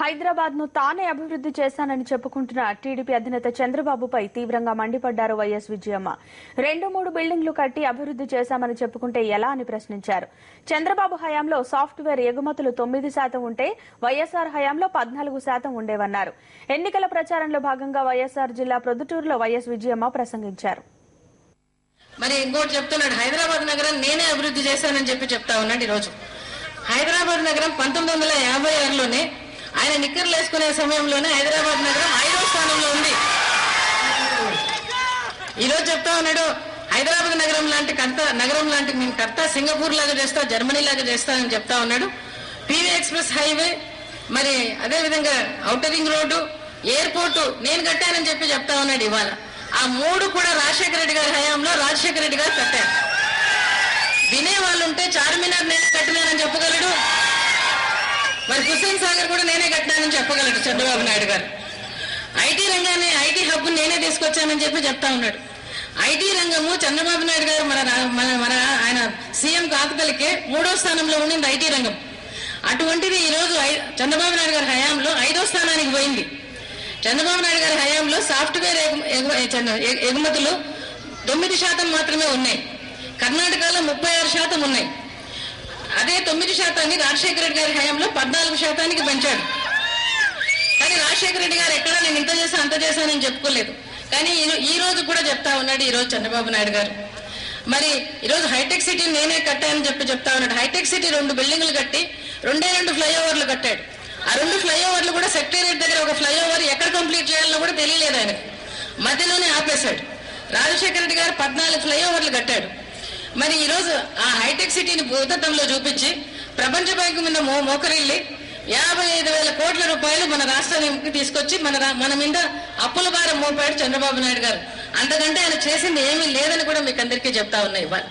హైదరాబాద్ ను తానే అభివృద్ధి చేశానని చెప్పుకుంటున్న టీడీపీ అధినేత చంద్రబాబుపై తీవ్రంగా మండిపడ్డారు వైఎస్ విజయమ్మ. 2-3 బిల్డింగ్లు కట్టి అభివృద్ధి చేశామని చెప్పుకుంటే ఎలా అని ప్రశ్నించారు. చంద్రబాబు హయాంలో సాఫ్ట్వేర్ ఎగుమతులు 9% ఉంటే వైఎస్ఆర్ హయాంలో 14% ఉండేవన్నారు. ఎన్నికల ప్రచారంలో భాగంగా వైఎస్ఆర్ జిల్లా ప్రొద్దుటూరులో వైఎస్ విజయమ్మ ప్రసంగించారు. మరి ఇంకోటి చెప్తున్నాడు, హైదరాబాద్ నగరం నేనే అభివృద్ధి చేశానని చెప్తా ఉన్నాడు. ఈరోజు హైదరాబాద్ నగరం 1956లోనే ఆయన నిక్కర్లు వేసుకునే సమయంలోనే హైదరాబాద్ నగరం 5వ స్థానంలో ఉంది. ఈరోజు చెప్తా ఉన్నాడు, హైదరాబాద్ నగరం లాంటి మేము కర్త సింగపూర్ లాగా చేస్తా, జర్మనీ లాగా చేస్తానని చెప్తా ఉన్నాడు. పీవీ ఎక్స్ప్రెస్ హైవే, మరి అదే విధంగా ఔటర్ రింగ్ రోడ్డు, ఎయిర్పోర్టు నేను కట్టానని చెప్తా ఉన్నాడు. ఇవాళ ఆ 3 కూడా రాజశేఖర రెడ్డి గారి హయాంలో రాజశేఖర రెడ్డి గారు కట్టారు. వినేవాళ్ళుంటే చార్మినార్ నేనే కట్టినానని చెప్పగలడు, మరి హుస్సేన్ సాగర్ కూడా నేనే కట్టినానని చెప్పగలడు చంద్రబాబు నాయుడు గారు. ఐటీ రంగాన్ని, ఐటీ హబ్ నేనే తీసుకొచ్చానని చెప్తా ఉన్నాడు. ఐటీ రంగము చంద్రబాబు నాయుడు గారు మన ఆయన సీఎం కాకతలకే 3వ స్థానంలో ఉండింది ఐటీ రంగం. అటువంటిది ఈ రోజు చంద్రబాబు నాయుడు గారి హయాంలో 5వ స్థానానికి పోయింది. చంద్రబాబు నాయుడు గారి హయాంలో సాఫ్ట్వేర్ ఎగుమతులు 9% మాత్రమే ఉన్నాయి. కర్ణాటకలో 36% ఉన్నాయి. అదే 9% రాజశేఖర రెడ్డి గారి హయాంలో 14% పెంచాడు. కానీ రాజశేఖర రెడ్డి గారు ఎక్కడా నేను ఇంత చేశా అంత చేశానని చెప్పుకోలేదు. కానీ ఈ రోజు కూడా చెప్తా ఉన్నాడు ఈ రోజు చంద్రబాబు నాయుడు గారు. మరి ఈరోజు హైటెక్ సిటీ నేనే కట్టానని చెప్తా ఉన్నాడు. హైటెక్ సిటీ 2 బిల్డింగ్లు కట్టి 2 ఫ్లైఓవర్లు కట్టాడు. ఆ 2 ఫ్లైఓవర్లు కూడా సెక్రటేరియట్ దగ్గర ఒక ఫ్లైఓవర్ ఎక్కడ కంప్లీట్ చేయాలన్నా కూడా తెలియలేదు ఆయన, మధ్యలోనే ఆపేశాడు. రాజశేఖర రెడ్డి గారు 14 ఫ్లైఓవర్లు కట్టాడు. మరి ఈరోజు ఆ హైటెక్ సిటీని భూతత్వంలో చూపించి ప్రపంచ బ్యాంకు మీద మోకరిల్లి 55,000 కోట్ల రూపాయలు మన రాష్ట్రానికి తీసుకొచ్చి మన మీద అప్పుల భారం మోపాడు చంద్రబాబు నాయుడు గారు. అంతకంటే ఆయన చేసింది ఏమీ లేదని కూడా మీకు అందరికీ చెప్తా ఉన్నాయి ఇవాళ.